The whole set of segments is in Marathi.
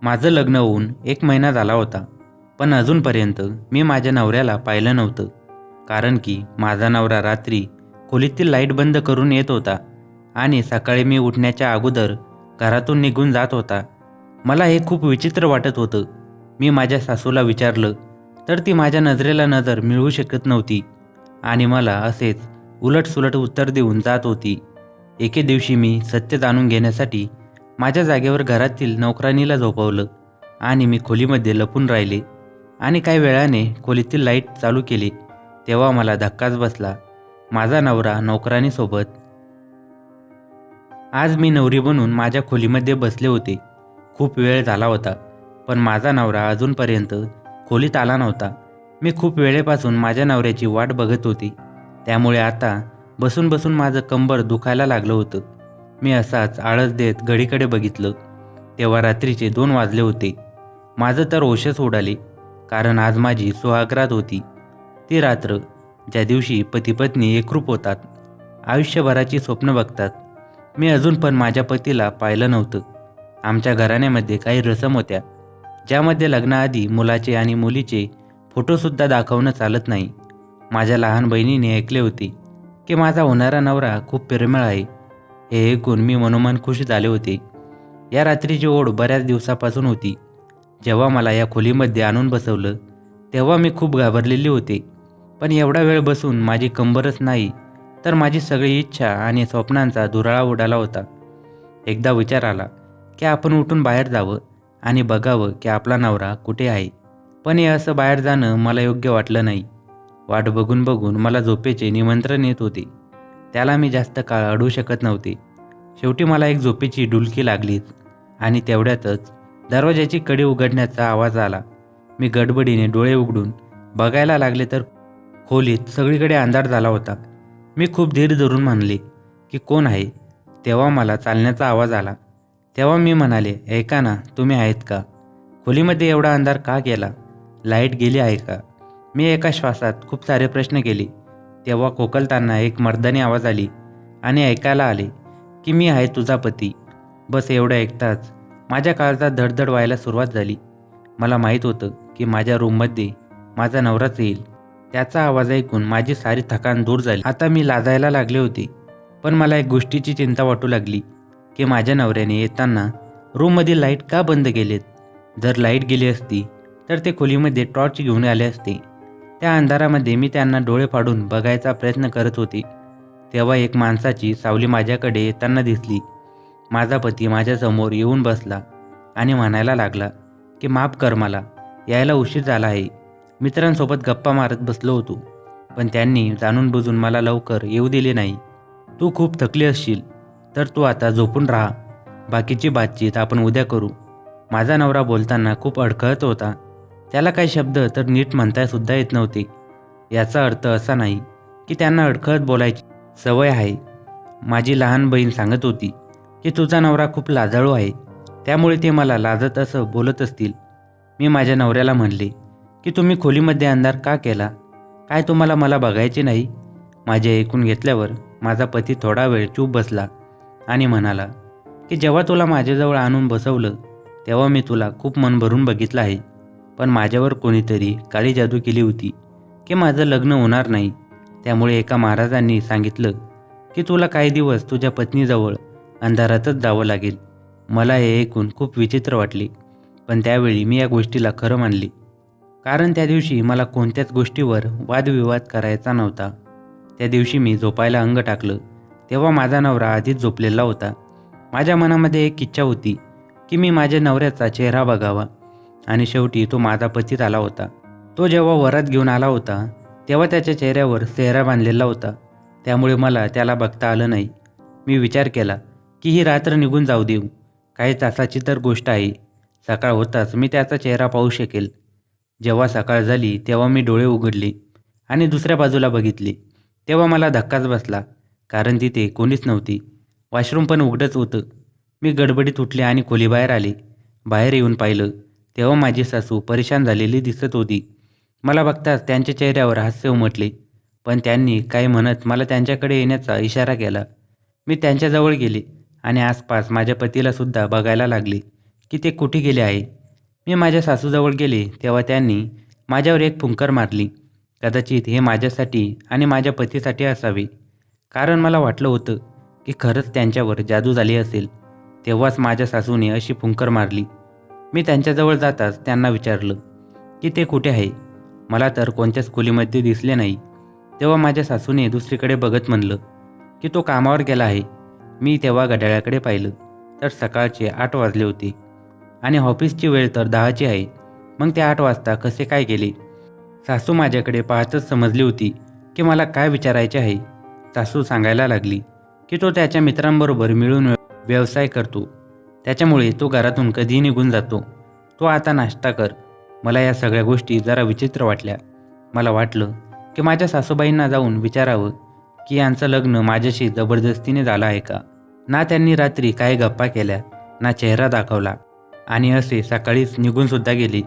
माझं लग्न होऊन 1 महिना झाला होता, पण अजूनपर्यंत मी माझ्या नवऱ्याला पाहिलं नव्हतं. कारण की माझा नवरा रात्री खोलीतील लाईट बंद करून येत होता आणि सकाळी मी उठण्याच्या अगोदर घरातून निघून जात होता. मला हे खूप विचित्र वाटत होतं. मी माझ्या सासूला विचारलं, तर ती माझ्या नजरेला नजर मिळवू शकत नव्हती आणि मला असेच उलटसुलट उत्तर देऊन जात होती. एके दिवशी मी सत्य जाणून घेण्यासाठी माझ्या जागेवर घरातील नोकराणीला झोपवलं आणि मी खोलीमध्ये लपून राहिले आणि काही वेळाने खोलीतील लाईट चालू केली. तेव्हा मला धक्काच बसला. माझा नवरा नोकराणीसोबत आज मी नवरी बनून माझ्या खोलीमध्ये बसले होते. खूप वेळ झाला होता, पण माझा नवरा अजूनपर्यंत खोलीत आला नव्हता. मी खूप वेळेपासून माझ्या नवऱ्याची वाट बघत होती. त्यामुळे आता बसून बसून माझं कंबर दुखायला लागलं होतं. मी असाच आळस देत घडीकडे बघितलं. तेव्हा रात्रीचे 2 वाजले होते. माझं तर होशच उडाले, कारण आज माझी सुहागरात होती. ती रात्र ज्या दिवशी पती-पत्नी एकरूप होतात, आयुष्यभराची स्वप्न बघतात. मी अजून पण माझ्या पतीला पाहिलं नव्हतं. आमच्या घराण्यामध्ये काही रसम होत्या, ज्यामध्ये लग्नाआधी मुलाचे आणि मुलीचे फोटोसुद्धा दाखवणं चालत नाही. माझ्या लहान बहिणीने ऐकले होते की माझा होणारा नवरा खूप प्रेमळ आहे. हे ऐकून मी मनोमन खुश झाले होते. या रात्रीची ओढ बऱ्याच दिवसापासून होती. जेव्हा मला या खोलीमध्ये आणून बसवलं, तेव्हा मी खूप घाबरलेले होते. पण एवढा वेळ बसून माझी कंबरच नाही, तर माझी सगळी इच्छा आणि स्वप्नांचा धुराळा उडाला होता. एकदा विचार आला की आपण उठून बाहेर जावं आणि बघावं की आपला नवरा कुठे आहे. पण हे असं बाहेर जाणं मला योग्य वाटलं नाही. वाट बघून बघून मला झोपेचे निमंत्रण येत होते. त्याला मी जास्त काळ अडवू शकत नव्हते. शेवटी मला एक झोपेची डुलकी लागलीच आणि तेवढ्यातच दरवाजाची कडी उघडण्याचा आवाज आला. मी गडबडीने डोळे उघडून बघायला लागले तर खोलीत सगळीकडे अंधार झाला होता. मी खूप धीर धरून म्हणले की कोण आहे. तेव्हा मला चालण्याचा आवाज आला. तेव्हा मी म्हणाले, ऐका ना, तुम्ही आहेत का? खोलीमध्ये एवढा अंधार का केला? लाईट गेली आहे का? मी एका श्वासात खूप सारे प्रश्न केले. तेव्हा खोकलताना एक मर्दानी आवाज आली आणि ऐकायला आले की मी आहे तुझा पती. बस एवढं ऐकताच माझ्या काळजात धडधड व्हायला सुरुवात झाली. मला माहीत होतं की माझ्या रूममध्ये माझा नवराच येईल. त्याचा आवाज ऐकून माझी सारी थकान दूर झाली. आता मी लाजायला लागले होते. पण मला एक गोष्टीची चिंता वाटू लागली की माझ्या नवऱ्याने येताना रूममधील लाईट का बंद केलेत? जर लाईट गेली असती तर ते खोलीमध्ये टॉर्च घेऊन आले असते. त्या अंधारामध्ये मी त्यांना डोळे फाडून बघायचा प्रयत्न करत होते. तेव्हा एक माणसाची सावली माझ्याकडे येताना दिसली. माझा पती माझ्यासमोर येऊन बसला आणि म्हणायला लागला की माफ कर, मला यायला उशीर झाला आहे. मित्रांसोबत गप्पा मारत बसलो होतो, पण त्यांनी जाणून बुजून मला लवकर येऊ दिले नाही. तू खूप थकली असशील, तर तू आता झोपून राहा. बाकीची बातचीत आपण उद्या करू. माझा नवरा बोलताना खूप अडखळत होता. त्याला काही शब्द तर नीट म्हणतासुद्धा येत नव्हते. याचा अर्थ असा नाही की त्यांना अडखळत बोलायची सवय आहे. माझी लहान बहीण सांगत होती की तुझा नवरा खूप लाजाळू आहे, त्यामुळे ते मला लाजत असं बोलत असतील. मी माझ्या नवऱ्याला म्हणले की तुम्ही खोलीमध्ये अंधार का केला? काय तुम्हाला मला बघायचे नाही? माझे ऐकून घेतल्यावर माझा पती थोडा वेळ चूप बसला आणि म्हणाला की जेव्हा तुला माझ्याजवळ आणून बसवलं, तेव्हा मी तुला खूप मन भरून बघितलं आहे. पण माझ्यावर कोणीतरी काळी जादू केली होती की माझं लग्न होणार नाही. त्यामुळे एका महाराजांनी सांगितलं की तुला काही दिवस तुझ्या पत्नीजवळ अंधारातच जावं लागेल. मला हे ऐकून खूप विचित्र वाटले, पण त्यावेळी मी या गोष्टीला खरं मानले. कारण त्या दिवशी मला कोणत्याच गोष्टीवर वादविवाद करायचा नव्हता. त्या दिवशी मी झोपायला अंग टाकलं, तेव्हा माझा नवरा आधीच झोपलेला होता. माझ्या मनामध्ये एक इच्छा होती की मी माझ्या नवऱ्याचा चेहरा बघावा आणि शेवटी तो माझा पतीच आला होता. तो जेव्हा वरात घेऊन आला होता, तेव्हा त्याच्या चेहऱ्यावर सेहरा बांधलेला होता. त्यामुळे मला त्याला बघता आलं नाही. मी विचार केला की ही रात्र निघून जाऊ देऊ. काही तासाची तर गोष्ट आहे. सकाळ होताच मी त्याचा चेहरा पाहू शकेल. जेव्हा सकाळ झाली तेव्हा मी डोळे उघडले आणि दुसऱ्या बाजूला बघितले. तेव्हा मला धक्काच बसला, कारण तिथे कोणीच नव्हती. वॉशरूम पण उघडंच होतं. मी गडबडीत उठले आणि खोलीबाहेर आले. बाहेर येऊन पाहिलं, तेव्हा माझी सासू परेशान झालेली दिसत होती. मला बघताच त्यांच्या चेहऱ्यावर हास्य उमटले, पण त्यांनी काय म्हणत मला त्यांच्याकडे येण्याचा इशारा केला. मी त्यांच्याजवळ गेले आणि आसपास माझ्या पतीला सुद्धा बघायला लागले. की ते कुठे गेले आहे. मी माझ्या सासूजवळ गेले तेव्हा त्यांनी माझ्यावर एक फुंकर मारली. कदाचित हे माझ्यासाठी आणि माझ्या पतीसाठी असावे, कारण मला वाटलं होतं की खरंच त्यांच्यावर जादू झाली असेल. तेव्हाच माझ्या सासूने अशी फुंकर मारली. मी त्यांच्याजवळ जाताच त्यांना विचारलं की ते कुठे आहे. मला तर कोणत्याच खोलीमध्ये दिसले नाही. तेव्हा माझ्या सासूने दुसरीकडे बघत म्हणलं की तो कामावर गेला आहे. मी तेव्हा घड्याळाकडे पाहिलं तर सकाळचे 8 वाजले होते आणि ऑफिसची वेळ तर 10ची आहे. मग ते 8 वाजता कसे काय गेले? सासू माझ्याकडे पाहतच समजली होती की मला काय विचारायचे आहे. सासू सांगायला लागली की तो त्याच्या मित्रांबरोबर मिळून व्यवसाय करतो, त्याच्यामुळे तो घरातून कधीही निघून जातो. तो आता नाश्ता कर. मला या सगळ्या गोष्टी जरा विचित्र वाटल्या. मला वाटलं की माझ्या सासूबाईंना जाऊन विचारावं की यांचं लग्न माझ्याशी जबरदस्तीने झालं आहे का. ना त्यांनी रात्री काही गप्पा केल्या, ना चेहरा दाखवला आणि असे सकाळीच निघूनसुद्धा गेले.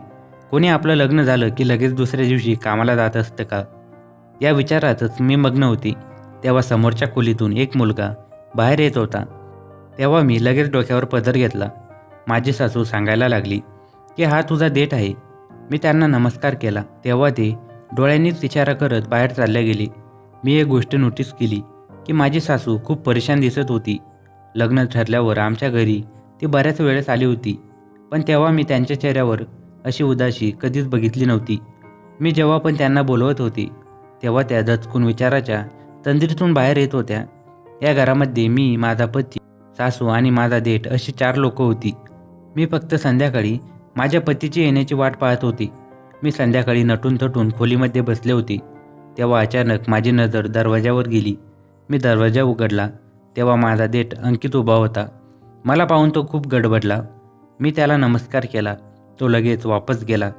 कोणी आपलं लग्न झालं की लगेच दुसऱ्या दिवशी कामाला जात असतं का? या विचारातच मी मग्न होती. तेव्हा समोरच्या खोलीतून एक मुलगा बाहेर येत होता. तेव्हा मी लगेच डोक्यावर पदर घेतला. माझी सासू सांगायला लागली की हा तुझा देठ आहे. मी त्यांना नमस्कार केला. तेव्हा ते डोळ्यांनीच इशारा करत बाहेर चालल्या गेले. मी एक गोष्ट नोटीस केली की माझी सासू खूप परेशान दिसत होती. लग्न ठरल्यावर आमच्या घरी ती बऱ्याच वेळेस आली होती, पण तेव्हा मी त्यांच्या चेहऱ्यावर अशी उदासी कधीच बघितली नव्हती. मी जेव्हा पण त्यांना बोलवत होते तेव्हा त्या दचकून विचाराच्या तंद्रीतून बाहेर येत होत्या. या घरामध्ये मी, माझा पती, सासू आणि माझा देठ अशी 4 लोक होती. मी फक्त संध्याकाळी माझ्या पतीची येण्याची वाट पाहत होती. मी संध्याकाळी नटून थटून खोलीमध्ये बसले होते. तेव्हा अचानक माझी नजर दरवाजावर गेली. मी दरवाजा उघडला तेव्हा माझा देठ अंकित उभा होता. मला पाहून तो खूप गडबडला. मी त्याला नमस्कार केला. तो लगेच वापस गेला.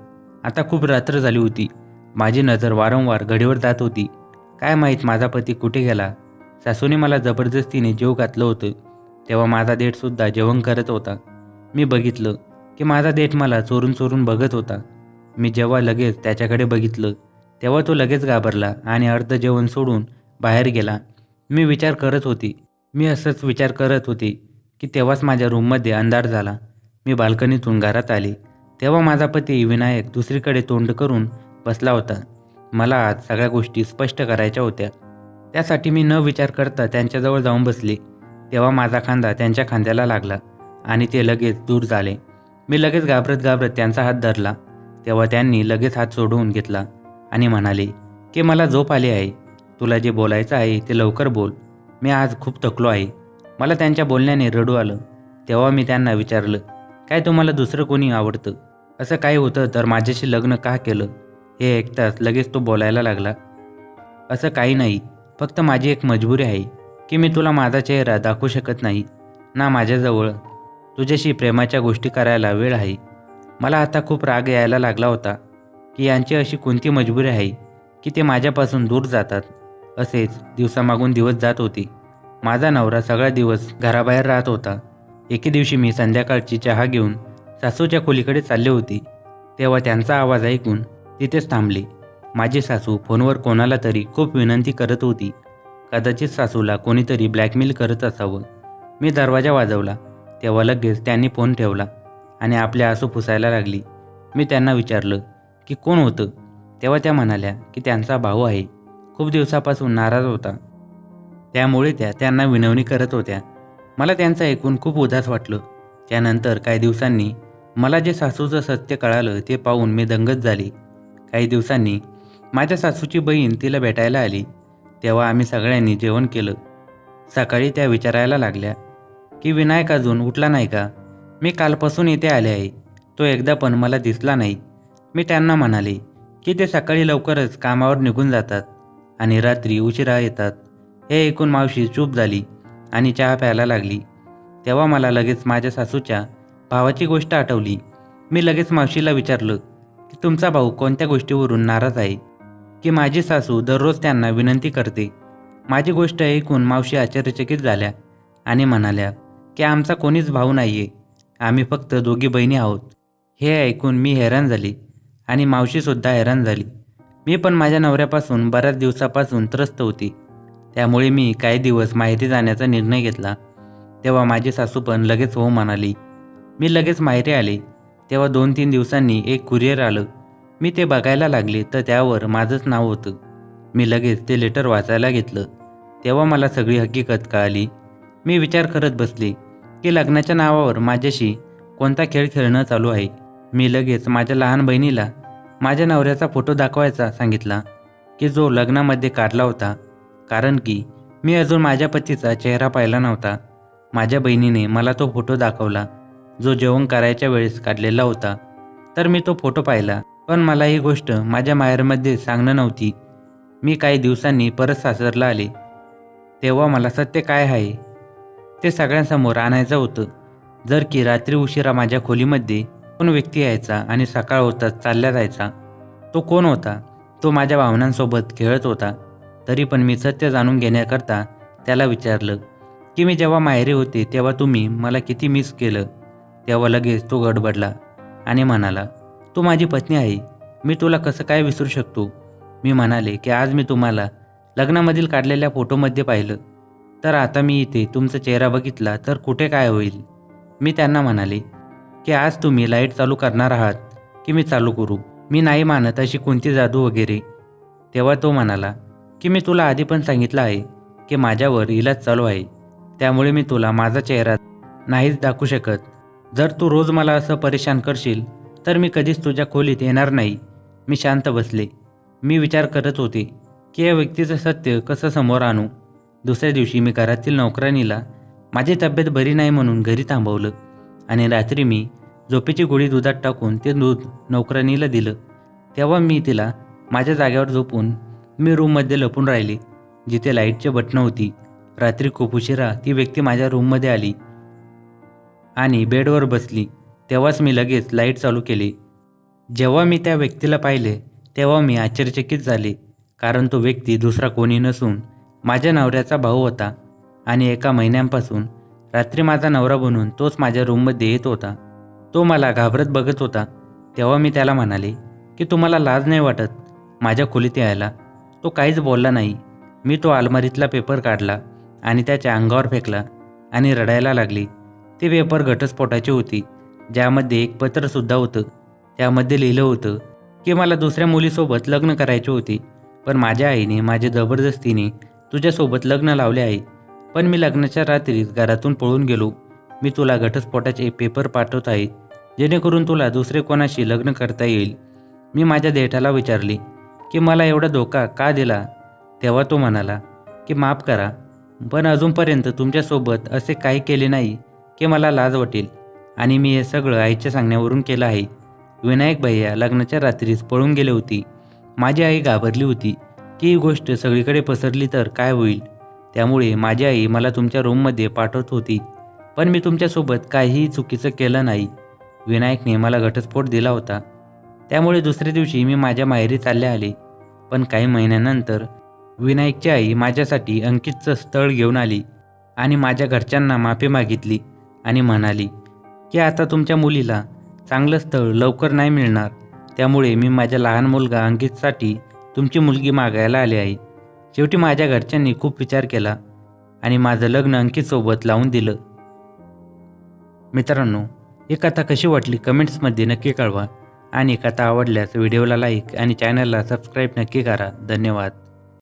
आता खूप रात्र झाली होती. माझी नजर वारंवार घडीवर जात होती. काय माहीत माझा पती कुठे गेला. सासूने मला जबरदस्तीने जेव घातलं होतं. तेव्हा माझा देठसुद्धा जेवण करत होता. मी बघितलं की माझा देठ मला चोरून चोरून बघत होता. मी जेव्हा लगेच त्याच्याकडे बघितलं तेव्हा तो लगेच घाबरला आणि अर्ध जेवण सोडून बाहेर गेला. मी असंच विचार करत होते की तेव्हाच माझ्या रूममध्ये अंधार झाला. मी बाल्कनीतून घरात आले तेव्हा माझा पती विनायक दुसरीकडे तोंड करून बसला होता. मला आज सगळ्या गोष्टी स्पष्ट करायच्या होत्या. त्यासाठी मी न विचार करता त्यांच्याजवळ जाऊन बसले. तेव्हा माझा खांदा त्यांच्या खांद्याला लागला आणि ते लगेच दूर झाले. मी लगेच घाबरत घाबरत त्यांचा हात धरला. तेव्हा त्यांनी लगेच हात सोडवून घेतला आणि म्हणाले की मला झोप आली आहे. तुला जे बोलायचं आहे ते लवकर बोल. मी आज खूप थकलो आहे. मला त्यांच्या बोलण्याने रडू आलं. तेव्हा मी त्यांना विचारलं, काय तुम्हाला दुसरं कोणी आवडतं? असं काही होतं तर माझ्याशी लग्न का केलं? हे ऐकताच लगेच तो बोलायला लागला, असं काही नाही, फक्त माझी एक मजबुरी आहे की मी तुला माझा चेहरा दाखवू शकत नाही ना. माझ्याजवळ तुझ्याशी प्रेमाच्या गोष्टी करायला वेळ आहे. मला आता खूप राग यायला लागला होता की यांची अशी कोणती मजबुरी आहे की ते माझ्यापासून दूर जातात. असेच दिवसामागून दिवस जात होते. माझा नवरा सगळा दिवस घराबाहेर राहत होता. एके दिवशी मी संध्याकाळची चहा घेऊन सासूच्या खोलीकडे चालले होते. तेव्हा त्यांचा आवाज ऐकून तिथेच थांबले. माझी सासू फोनवर कोणाला तरी खूप विनंती करत होती. कदाचित सासूला कोणीतरी ब्लॅकमेल करत असावं. मी दरवाजा वाजवला तेव्हा लगेच त्यांनी फोन ठेवला आणि आपले आसू पुसायला लागली. मी त्यांना विचारलं की कोण होतं? तेव्हा त्या म्हणाल्या की त्यांचा भाऊ आहे. खूप दिवसापासून नाराज होता, त्यामुळे त्यांना विनवणी करत होत्या. मला त्यांचं ऐकून खूप उदास वाटलं. त्यानंतर काही दिवसांनी मला जे सासूचं सत्य कळालं ते पाहून मी दंगत झाली. काही दिवसांनी माझ्या सासूची बहीण तिला भेटायला आली. तेव्हा आम्ही सगळ्यांनी जेवण केलं. सकाळी त्या विचारायला लागल्या की विनायक अजून उठला नाही का? मी कालपासून इथे आले आहे, तो एकदा पण मला दिसला नाही. मी त्यांना म्हणाले की ते सकाळी लवकरच कामावर निघून जातात आणि रात्री उशिरा येतात. हे ऐकून मावशी चूप झाली आणि चहा प्यायला लागली. तेव्हा मला लगेच माझ्या सासूच्या भावाची गोष्ट आठवली. मी लगेच मावशीला विचारलं की तुमचा भाऊ कोणत्या गोष्टीवरून नाराज आहे की माझी सासू दररोज त्यांना विनंती करते. माझी गोष्ट ऐकून मावशी आश्चर्यचकित झाल्या आणि म्हणाल्या की आमचा कोणीच भाऊ नाही आहे, आम्ही फक्त दोघी बहिणी आहोत. हे ऐकून मी हैराण झाली आणि मावशीसुद्धा हैराण झाली. मी पण माझ्या नवऱ्यापासून बऱ्याच दिवसापासून त्रस्त होती, त्यामुळे मी काही दिवस माहेरी जाण्याचा निर्णय घेतला. तेव्हा माझी सासू पण लगेच हो म्हणाली. मी लगेच माहेरी आले. तेव्हा 2-3 दिवसांनी एक कुरिअर आलं. मी ते बघायला लागले तर त्यावर माझंच नाव होतं. मी लगेच ते लेटर वाचायला घेतलं. तेव्हा मला सगळी हकीकत कळाली. मी विचार करत बसले की लग्नाच्या नावावर माझ्याशी कोणता खेळ खेळणं चालू आहे. मी लगेच माझ्या लहान बहिणीला माझ्या नवऱ्याचा फोटो दाखवायचा सांगितला की जो लग्नामध्ये काढला होता, कारण की मी अजून माझ्या पतीचा चेहरा पाहिला नव्हता. माझ्या बहिणीने मला तो फोटो दाखवला जो जेवण करायच्या वेळेस काढलेला होता. तर मी तो फोटो पाहिला, पण मला ही गोष्ट माझ्या माहेरमध्ये सांगणं नव्हती. मी काही दिवसांनी परत सासरला आले. तेव्हा मला सत्य काय आहे ते सगळ्यांसमोर आणायचं होतं. जर की रात्री उशिरा माझ्या खोलीमध्ये कोण व्यक्ती यायचा आणि सकाळ होताच चालल्या जायचा. तो कोण होता? तो माझ्या भावनांसोबत खेळत होता. तरी पण मी सत्य जाणून घेण्याकरता त्याला विचारलं की मी जेव्हा माहेरी होते तेव्हा तुम्ही मला किती मिस केलं. तेव्हा लगेच तो गडबडला आणि म्हणाला, तू माझी पत्नी आहे, मी तुला कसं काय विसरू शकतो. मी म्हणाले की आज मी तुम्हाला लग्नामधील काढलेल्या फोटोमध्ये पाहिलं, तर आता मी इथे तुमचा चेहरा बघितला तर कुठे काय होईल. मी त्यांना म्हणाले की आज तुम्ही लाईट चालू करणार आहात की मी चालू करू. मी नाही मानत अशी कोणती जादू वगैरे. तेव्हा तो म्हणाला की मी तुला आधी पण सांगितलं आहे की माझ्यावर इलाज चालू आहे, त्यामुळे मी तुला माझा चेहरा नाहीच दाखवू शकत. जर तू रोज मला असं परेशान करशील तर मी कधीच तुझ्या खोलीत येणार नाही. मी शांत बसले. मी विचार करत होते की या व्यक्तीचं सत्य कसं समोर आणू. दुसऱ्या दिवशी मी घरातील नोकराणीला माझी तब्येत बरी नाही म्हणून घरी थांबवलं आणि रात्री मी झोपेची गोळी दुधात टाकून ते दूध नोकराणीला दिलं. तेव्हा मी तिला माझ्या जागेवर झोपून मी रूममध्ये लपून राहिले जिथे लाईटचे बटणं होती. रात्री खूप उशिरा ती व्यक्ती माझ्या रूममध्ये आली आणि बेडवर बसली. तेव्हाच मी लगेच लाईट चालू केली. जेव्हा मी त्या व्यक्तीला पाहिले तेव्हा मी आश्चर्यचकित झाले, कारण तो व्यक्ती दुसरा कोणी नसून माझ्या नवऱ्याचा भाऊ होता आणि एका महिन्यांपासून रात्री माझा नवरा बनून तोच माझ्या रूममध्ये येत होता. तो मला घाबरत बघत होता. तेव्हा मी त्याला म्हणाले की तुम्हाला लाज नाही वाटत माझ्या खोलीत यायला. तो काहीच बोलला नाही. मी तो अलमारीतला पेपर काढला आणि त्याच्या अंगावर फेकला आणि रडायला लागली. ते पेपर घटस्फोटाची होती, ज्यामध्ये एक पत्रसुद्धा होतं. त्यामध्ये लिहिलं होतं की मला दुसऱ्या मुलीसोबत लग्न करायचे होते, पण माझ्या आईने माझ्या जबरदस्तीने तुझ्यासोबत लग्न लावले आहे. पण मी लग्नाच्या रात्रीच घरातून पळून गेलो. मी तुला घटस्फोटाचे पेपर पाठवत आहे जेणेकरून तुला दुसरे कोणाशी लग्न करता येईल. मी माझ्या देठाला विचारले की मला एवढा धोका का दिला. तेव्हा तो म्हणाला की माफ करा, पण अजूनपर्यंत तुमच्यासोबत असे काही केले नाही की मला लाज वाटेल आणि मी हे सगळं आईच्या सांगण्यावरून केलं आहे. विनायक भैया लग्नाच्या रात्रीच पळून गेले होते. माझी आई घाबरली होती की ही गोष्ट सगळीकडे पसरली तर काय होईल. त्यामुळे माझी आई मला तुमच्या रूममध्ये पाठवत होती, पण मी तुमच्यासोबत काहीही चुकीचं केलं नाही. विनायकने मला घटस्फोट दिला होता, त्यामुळे दुसऱ्या दिवशी मी माझ्या माहेरी चालले आले. पण काही महिन्यानंतर विनायकची आई माझ्यासाठी अंकितचं स्थळ घेऊन आली आणि माझ्या घरच्यांना माफी मागितली आणि म्हणाली की आता तुमच्या मुलीला चांगलं स्थळ लवकर नाही मिळणार, त्यामुळे मी माझ्या लहान मुलगा अंकितसाठी तुमची मुलगी मागायला आले आहे. शेवटी माझ्या घरच्यांनी खूप विचार केला आणि माझं लग्न अंकितसोबत लावून दिलं. मित्रांनो, ही कथा कशी वाटली कमेंट्समध्ये नक्की कळवा आणि कथा आवडल्यास व्हिडिओला लाईक आणि चॅनलला सबस्क्राईब नक्की करा. धन्यवाद.